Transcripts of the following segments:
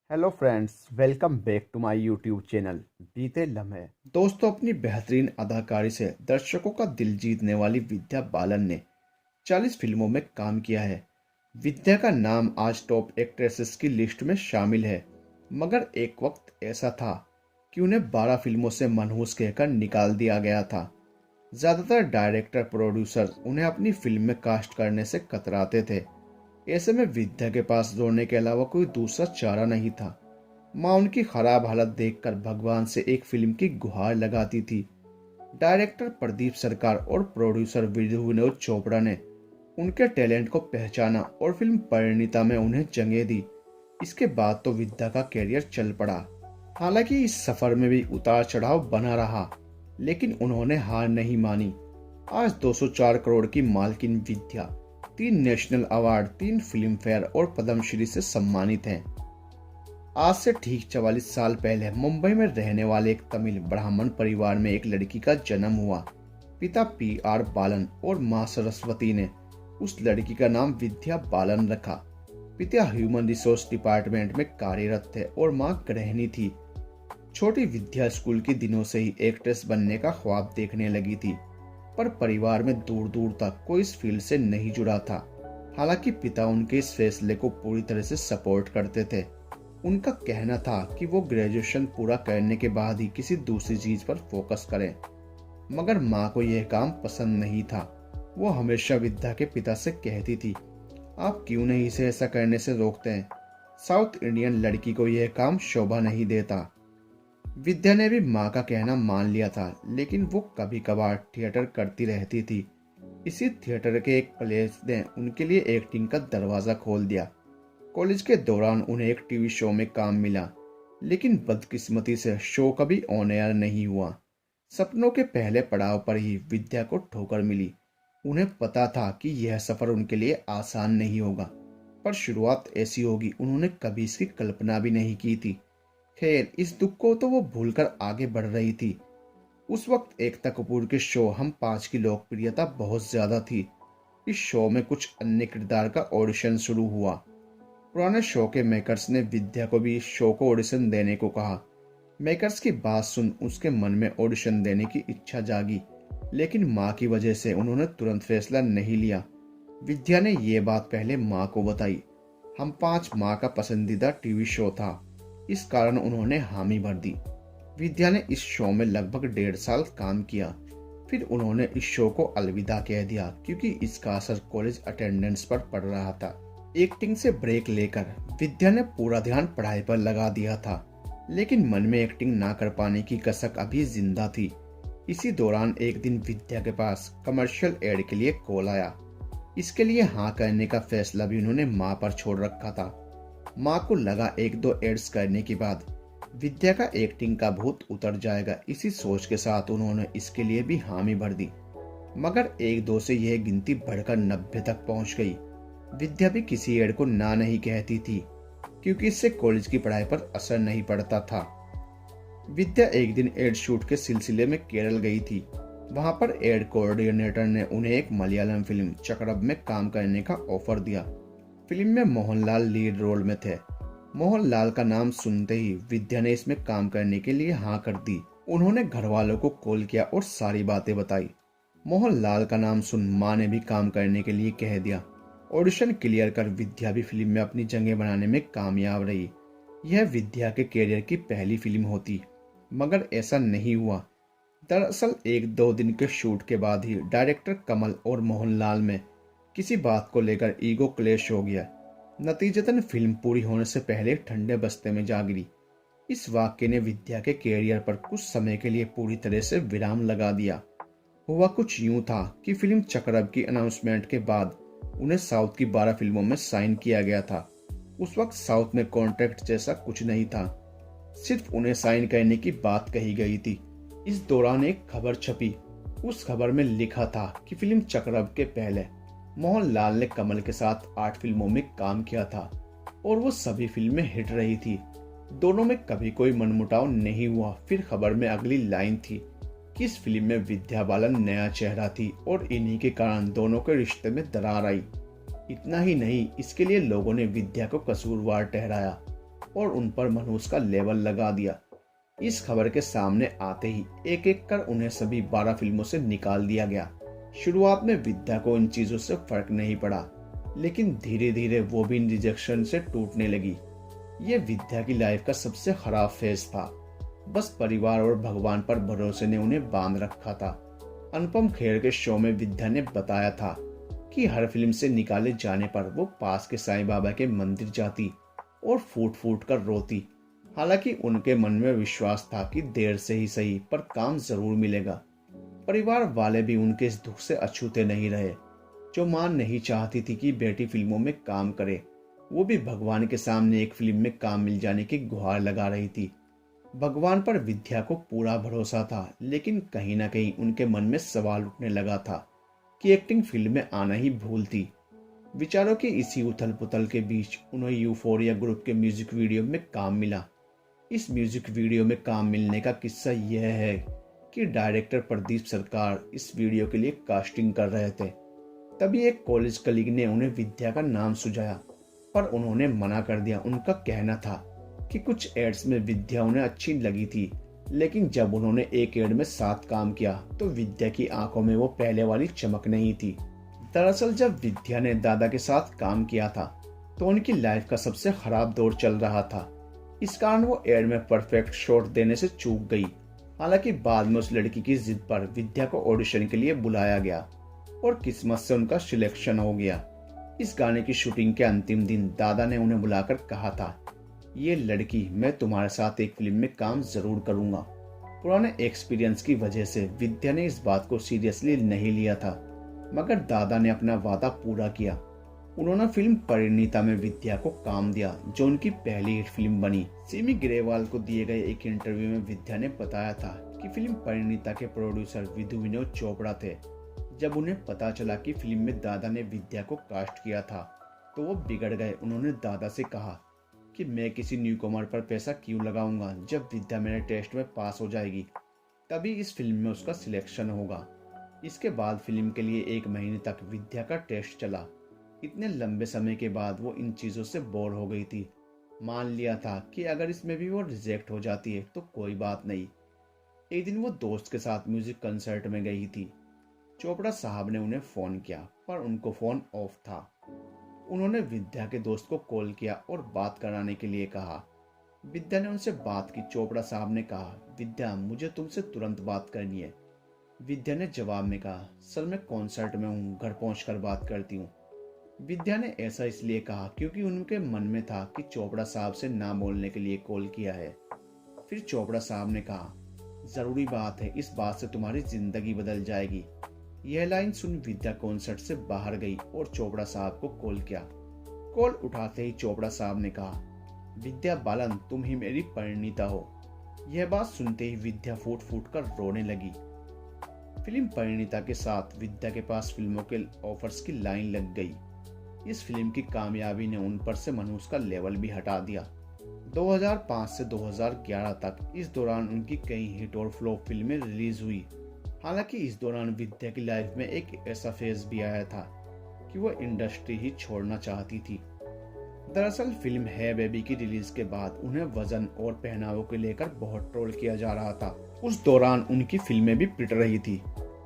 Hello friends, welcome back to my YouTube channel Beete Lamhe. दोस्तों, अपनी बेहतरीन अदाकारी से दर्शकों का दिल जीतने वाली विद्या बालन ने 40 फिल्मों में काम किया है। विद्या का नाम आज टॉप एक्ट्रेसेस की लिस्ट में शामिल है, मगर एक वक्त ऐसा था कि उन्हें 12 फिल्मों से मनहूस कहकर निकाल दिया गया था। ज्यादातर डायरेक्टर प्रोड्यूसर उन्हें अपनी फिल्म में कास्ट करने से कतराते थे। ऐसे में विद्या के पास दौड़ने के अलावा कोई दूसरा चारा नहीं था। माँ उनकी खराब हालत देखकर भगवान से एक फिल्म की गुहार लगाती थी। डायरेक्टर प्रदीप सरकार और प्रोड्यूसर विनोद चोपड़ा ने उनके टैलेंट को पहचाना और फिल्म परिणीता में उन्हें जगह दी। इसके बाद तो विद्या का कैरियर चल पड़ा। हालांकि इस सफर में भी उतार चढ़ाव बना रहा, लेकिन उन्होंने हार नहीं मानी। आज 204 करोड़ की मालकिन विद्या 3 नेशनल अवार्ड, 3 फिल्म फेयर और पद्मश्री से सम्मानित हैं। आज से ठीक 44 साल पहले मुंबई में रहने वाले एक तमिल ब्राह्मण परिवार में एक लड़की का जन्म हुआ। पिता P.R. बालन और मां सरस्वती ने उस लड़की का नाम विद्या बालन रखा। पिता ह्यूमन रिसोर्स डिपार्टमेंट में कार्यरत थे और मां गृहिणी थी। छोटी विद्या स्कूल के दिनों से ही एक्ट्रेस बनने का ख्वाब देखने लगी थी, पर परिवार में दूर दूर तक कोई इस फील्ड से नहीं जुड़ा था। हालांकि पिता उनके इस फैसले को पूरी तरह से सपोर्ट करते थे। उनका कहना था कि वो ग्रेजुएशन पूरा करने के बाद ही किसी दूसरी चीज पर फोकस करें, मगर माँ को यह काम पसंद नहीं था। वो हमेशा विद्या के पिता से कहती थी, आप क्यों नहीं इसे ऐसा करने से रोकते हैं? साउथ इंडियन लड़की को यह काम शोभा नहीं देता। विद्या ने भी माँ का कहना मान लिया था, लेकिन वो कभी कभार थिएटर करती रहती थी। इसी थिएटर के एक प्लेस ने उनके लिए एक्टिंग का दरवाजा खोल दिया। कॉलेज के दौरान उन्हें एक टीवी शो में काम मिला, लेकिन बदकिस्मती से शो कभी ऑन एयर नहीं हुआ। सपनों के पहले पड़ाव पर ही विद्या को ठोकर मिली। उन्हें पता था कि यह सफर उनके लिए आसान नहीं होगा, पर शुरुआत ऐसी होगी उन्होंने कभी इसकी कल्पना भी नहीं की थी। खैर, इस दुख को तो वो भूलकर आगे बढ़ रही थी। उस वक्त एकता कपूर के शो हम 5 की लोकप्रियता बहुत ज्यादा थी। इस शो में कुछ अन्य किरदार का ऑडिशन शुरू हुआ। पुराने शो के मेकर्स ने विद्या को भी इस शो को ऑडिशन देने को कहा। मेकर्स की बात सुन उसके मन में ऑडिशन देने की इच्छा जागी, लेकिन माँ की वजह से उन्होंने तुरंत फैसला नहीं लिया। विद्या ने ये बात पहले माँ को बताई। हम 5 माँ का पसंदीदा टीवी शो था, इस कारण उन्होंने हामी भर दी। विद्या ने इस शो में लगभग 1.5 साल काम किया। फिर उन्होंने इस शो को अलविदा कह दिया, क्योंकि इसका असर कॉलेज अटेंडेंस पर पड़ रहा था। एक्टिंग से ब्रेक लेकर विद्या ने पूरा ध्यान पढ़ाई पर लगा दिया था, लेकिन मन में एक्टिंग ना कर पाने की कसक अभी जिंदा थी। इसी दौरान एक दिन विद्या के पास कमर्शियल एड के लिए कॉल आया। इसके लिए हाँ करने का फैसला भी उन्होंने माँ पर छोड़ रखा था। माँ को लगा 1-2 एड्स करने के बाद विद्या का एक्टिंग का भूत उतर जाएगा। इसी सोच के साथ उन्होंने इसके लिए भी हामी भर दी, मगर 1-2 से यह गिनती बढ़कर 90 तक पहुंच गई। विद्या भी किसी एड को ना नहीं कहती थी, क्योंकि इससे कॉलेज की पढ़ाई पर असर नहीं पड़ता था। विद्या एक दिन एड शूट के सिलसिले में केरल गई थी। वहां पर एड कोऑर्डिनेटर ने उन्हें एक मलयालम फिल्म चक्रब में काम करने का ऑफर दिया। फिल्म में मोहनलाल लीड रोल में थे। मोहनलाल का नाम सुनते ही विद्या ने इसमें काम करने के लिए हाँ कर दी। उन्होंने घर वालों को कॉल किया और सारी बातें बताई। मोहनलाल का नाम सुन माँ ने भी काम करने के लिए कह दिया। ऑडिशन क्लियर कर विद्या भी फिल्म में अपनी जगह बनाने में कामयाब रही। यह विद्या के कैरियर की पहली फिल्म होती, मगर ऐसा नहीं हुआ। दरअसल 1-2 दिन के शूट के बाद ही डायरेक्टर कमल और मोहनलाल में किसी बात को लेकर ईगो क्लेश हो गया। नतीजतन फिल्म पूरी होने से पहले ठंडे बस्ते में जा गिरी। इस वाक्य ने विद्या के कैरियर पर कुछ समय के लिए पूरी तरह से विराम लगा दिया। हुआ कुछ यूं था कि फिल्म चक्रब की अनाउंसमेंट के बाद उन्हें साउथ की 12 फिल्मों में साइन किया गया था। उस वक्त साउथ में कॉन्ट्रैक्ट जैसा कुछ नहीं था, सिर्फ उन्हें साइन करने की बात कही गई थी। इस दौरान एक खबर छपी। उस खबर में लिखा था कि फिल्म चक्रब के पहले मोहनलाल ने कमल के साथ 8 फिल्मों में काम किया था और वो सभी फिल्में हिट रही थी। दोनों में कभी कोई मनमुटाव नहीं हुआ। फिर खबर में अगली लाइन थी कि इस फिल्म में विद्या बालन नया चेहरा थी और इन्हीं के कारण दोनों के रिश्ते में दरार आई। इतना ही नहीं, इसके लिए लोगों ने विद्या को कसूरवार ठहराया। और उन पर मनहूस का लेबल लगा दिया। इस खबर के सामने आते ही एक एक कर उन्हें सभी 12 फिल्मों से निकाल दिया गया। शुरुआत में विद्या को इन चीजों से फर्क नहीं पड़ा, लेकिन धीरे धीरे वो भी इन रिजेक्शन से टूटने लगी। ये विद्या की लाइफ का सबसे खराब फेज था। बस परिवार और भगवान पर भरोसे ने उन्हें बांध रखा था। अनुपम खेर के शो में विद्या ने बताया था कि हर फिल्म से निकाले जाने पर वो पास के साईं बाबा के मंदिर जाती और फूट फूट कर रोती। हालांकि उनके मन में विश्वास था कि देर से ही सही पर काम जरूर मिलेगा। परिवार वाले भी उनके इस दुख से अछूते नहीं रहे। जो मां नहीं चाहती थी कि बेटी फिल्मों में काम करे, वो भी भगवान के सामने एक फिल्म में काम मिल जाने की गुहार लगा रही थी। भगवान पर विद्या को पूरा भरोसा था, लेकिन कहीं ना कहीं उनके मन में सवाल उठने लगा था कि एक्टिंग फील्ड में आना ही भूल थी। विचारों की इसी उथल पुथल के बीच उन्हें यूफोरिया ग्रुप के म्यूजिक वीडियो में काम मिला। इस म्यूजिक वीडियो में काम मिलने का किस्सा यह है कि डायरेक्टर प्रदीप सरकार इस वीडियो के लिए कास्टिंग कर रहे थे। तभी एक कॉलेज कलीग ने उन्हें विद्या का नाम सुझाया, पर उन्होंने मना कर दिया। उनका कहना था कि कुछ एड्स में विद्या उन्हें अच्छी लगी थी, लेकिन जब उन्होंने एक एड में साथ काम किया तो विद्या की आंखों में वो पहले वाली चमक नहीं थी। दरअसल जब विद्या ने दादा के साथ काम किया था तो उनकी लाइफ का सबसे खराब दौर चल रहा था। इस कारण वो एड में परफेक्ट शॉट देने से चूक गई। हालांकि बाद में उस लड़की की जिद पर विद्या को ऑडिशन के लिए बुलाया गया और किस्मत से उनका सिलेक्शन हो गया। इस गाने की शूटिंग के अंतिम दिन दादा ने उन्हें बुलाकर कहा था, ये लड़की मैं तुम्हारे साथ एक फिल्म में काम जरूर करूंगा। पुराने एक्सपीरियंस की वजह से विद्या ने इस बात को सीरियसली नहीं लिया था, मगर दादा ने अपना वादा पूरा किया। उन्होंने फिल्म परिणीता में विद्या को काम दिया, जो उनकी पहली हिट फिल्म बनी। सिमी ग्रेवाल को दिए गए एक इंटरव्यू में विद्या ने बताया था कि फिल्म परिणीता के प्रोड्यूसर विधु विनोद चोपड़ा थे। जब उन्हें पता चला कि फिल्म में दादा ने विद्या को कास्ट किया था तो वो बिगड़ गए। उन्होंने दादा से कहा कि मैं किसी न्यूकमर पर पैसा क्यों लगाऊंगा, जब विद्या मेरे टेस्ट में पास हो जाएगी तभी इस फिल्म में उसका सिलेक्शन होगा। इसके बाद फिल्म के लिए 1 महीने तक विद्या का टेस्ट चला। इतने लंबे समय के बाद वो इन चीजों से बोर हो गई थी। मान लिया था कि अगर इसमें भी वो रिजेक्ट हो जाती है तो कोई बात नहीं। एक दिन वो दोस्त के साथ म्यूजिक कंसर्ट में गई थी। चोपड़ा साहब ने उन्हें फोन किया, पर उनको फोन ऑफ था। उन्होंने विद्या के दोस्त को कॉल किया और बात कराने के लिए कहा। विद्या ने उनसे बात की। चोपड़ा साहब ने कहा, विद्या मुझे तुमसे तुरंत बात करनी है। विद्या ने जवाब में कहा, सर मैं कॉन्सर्ट में हूँ, घर पहुंचकर बात करती हूँ। विद्या ने ऐसा इसलिए कहा क्योंकि उनके मन में था कि चोपड़ा साहब से ना बोलने के लिए कॉल किया है। फिर चोपड़ा साहब ने कहा, जरूरी बात है, इस बात से तुम्हारी जिंदगी बदल जाएगी। यह लाइन सुन विद्या कॉन्सर्ट से बाहर गई और चोपड़ा साहब को कॉल किया। कॉल उठाते ही चोपड़ा साहब ने कहा, विद्या बालन तुम ही मेरी परिणीता हो। यह बात सुनते ही विद्या फूट फूट कर रोने लगी। फिल्म परिणीता के साथ विद्या के पास फिल्मों के ऑफर्स की लाइन लग गई। इस फिल्म की कामयाबी ने उन पर से मनहूस का लेवल भी हटा दिया। 2005 से 2011 तक इस दौरान उनकी कई हिट और फ्लॉप फिल्में रिलीज हुई। हालांकि इस दौरान विद्या की लाइफ में एक ऐसा फेज भी आया था कि वो इंडस्ट्री ही छोड़ना चाहती थी। दरअसल फिल्म है बेबी की रिलीज के बाद उन्हें वजन और पहनावों को लेकर बहुत ट्रोल किया जा रहा था। उस दौरान उनकी फिल्में भी पिट रही थी।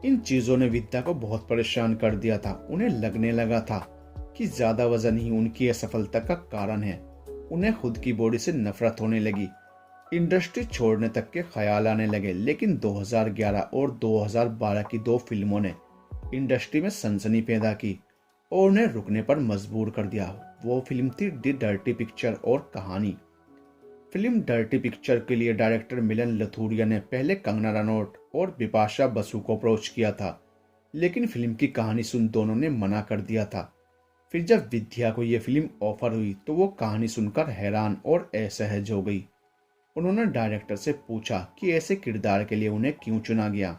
इन चीजों ने विद्या को बहुत परेशान कर दिया था। उन्हें लगने लगा था कि ज्यादा वजन ही उनकी असफलता का कारण है। उन्हें खुद की बॉडी से नफरत होने लगी। इंडस्ट्री छोड़ने तक के ख्याल आने लगे। लेकिन 2011 और 2012 की 2 फिल्मों ने इंडस्ट्री में सनसनी पैदा की और उन्हें रुकने पर मजबूर कर दिया। वो फिल्म थी दी डर्टी पिक्चर और कहानी। फिल्म डर्टी पिक्चर के लिए डायरेक्टर मिलन लथूरिया ने पहले कंगना रनौत और बिपाशा बसु को अप्रोच किया था, लेकिन फिल्म की कहानी सुन दोनों ने मना कर दिया था। फिर जब विद्या को यह फिल्म ऑफर हुई तो वो कहानी सुनकर हैरान और असहज हो गई। उन्होंने डायरेक्टर से पूछा कि ऐसे किरदार के लिए उन्हें क्यों चुना गया।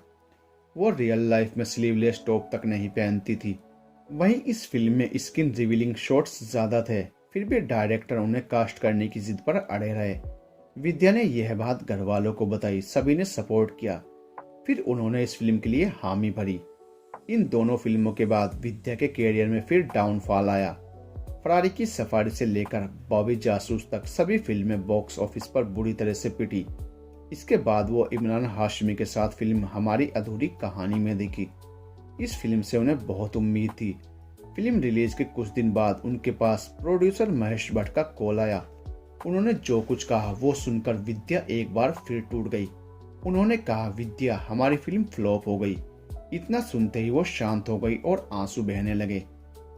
वो रियल लाइफ में स्लीवलेस टॉप तक नहीं पहनती थी। वहीं इस फिल्म में स्किन रिवीलिंग शॉट्स ज्यादा थे। फिर भी डायरेक्टर उन्हें कास्ट करने की जिद पर अड़े रहे। विद्या ने यह बात घर वालों को बताई। सभी ने सपोर्ट किया। फिर उन्होंने इस फिल्म के लिए हामी भरी। इन दोनों फिल्मों के बाद विद्या के कैरियर में फिर डाउनफॉल आया। फरारी की सफारी से लेकर बॉबी जासूस तक सभी फिल्में बॉक्स ऑफिस पर बुरी तरह से पिटी। इसके बाद वो इमरान हाशमी के साथ फिल्म हमारी अधूरी कहानी में दिखी। इस फिल्म से उन्हें बहुत उम्मीद थी। फिल्म रिलीज के कुछ दिन बाद उनके पास प्रोड्यूसर महेश भट्ट का कॉल आया। उन्होंने जो कुछ कहा वो सुनकर विद्या एक बार फिर टूट गई। उन्होंने कहा, विद्या, हमारी फिल्म फ्लॉप हो गई। इतना सुनते ही वो शांत हो गई और आंसू बहने लगे।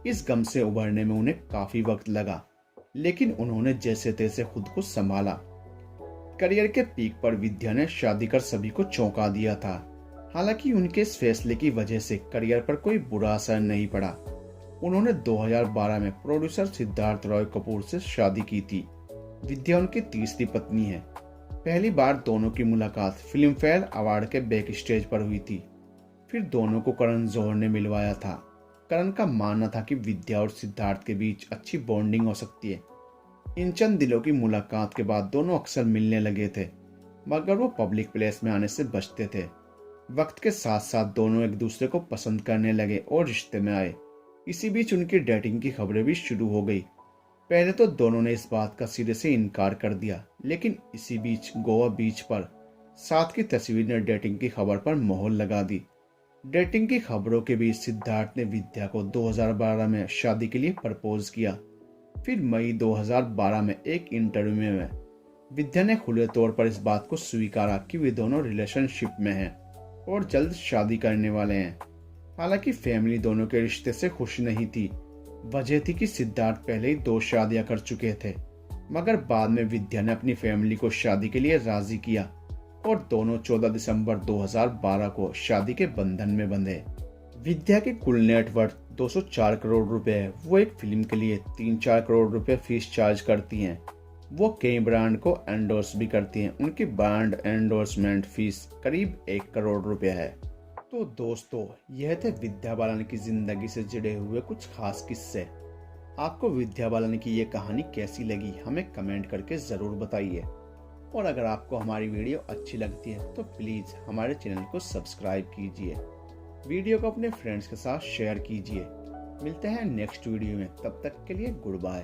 इस गम से उभरने में उन्हें काफी वक्त लगा, लेकिन उन्होंने जैसे तैसे खुद को संभाला। करियर के पीक पर विद्या ने शादी कर सभी को चौंका दिया था। हालांकि उनके इस फैसले की वजह से करियर पर कोई बुरा असर नहीं पड़ा। उन्होंने 2012 में प्रोड्यूसर सिद्धार्थ रॉय कपूर से शादी की थी। विद्या उनकी तीसरी पत्नी है। पहली बार दोनों की मुलाकात फिल्म फेयर अवार्ड के बैक स्टेज पर हुई थी। फिर दोनों को करण जौहर ने मिलवाया था। करण का मानना था कि विद्या और सिद्धार्थ के बीच अच्छी बॉन्डिंग हो सकती है। इन चंद दिलों की मुलाकात के बाद दोनों अक्सर मिलने लगे थे, मगर वो पब्लिक प्लेस में आने से बचते थे। वक्त के साथ साथ दोनों एक दूसरे को पसंद करने लगे और रिश्ते में आए। इसी बीच उनकी डेटिंग की खबरें भी शुरू हो गई। पहले तो दोनों ने इस बात का सिरे से इनकार कर दिया, लेकिन इसी बीच गोवा बीच पर साथ की तस्वीर ने डेटिंग की खबर पर मोहर लगा दी। डेटिंग की खबरों के बीच सिद्धार्थ ने विद्या को 2012 में शादी के लिए प्रपोज किया। फिर मई 2012 में एक इंटरव्यू में विद्या ने खुले तौर पर इस बात को स्वीकारा कि वे दोनों रिलेशनशिप में हैं और जल्द शादी करने वाले हैं। हालांकि फैमिली दोनों के रिश्ते से खुश नहीं थी। वजह थी कि सिद्धार्थ पहले ही 2 शादियां कर चुके थे, मगर बाद में विद्या ने अपनी फैमिली को शादी के लिए राजी किया और दोनों 14 दिसंबर 2012 को शादी के बंधन में बंधे। विद्या की कुल नेटवर्थ 204 करोड़ रुपए है। वो एक फिल्म के लिए 3-4 करोड़ रुपए फीस चार्ज करती हैं। वो कई ब्रांड को एंडोर्स भी करती हैं। उनकी ब्रांड एंडोर्समेंट फीस करीब 1 करोड़ रुपए है। तो दोस्तों, यह थे विद्या बालन की जिंदगी से जुड़े हुए कुछ खास किस्से। आपको विद्या बालन की ये कहानी कैसी लगी हमें कमेंट करके जरूर बताइए। और अगर आपको हमारी वीडियो अच्छी लगती है तो प्लीज हमारे चैनल को सब्सक्राइब कीजिए। वीडियो को अपने फ्रेंड्स के साथ शेयर कीजिए। मिलते हैं नेक्स्ट वीडियो में, तब तक के लिए गुड बाय।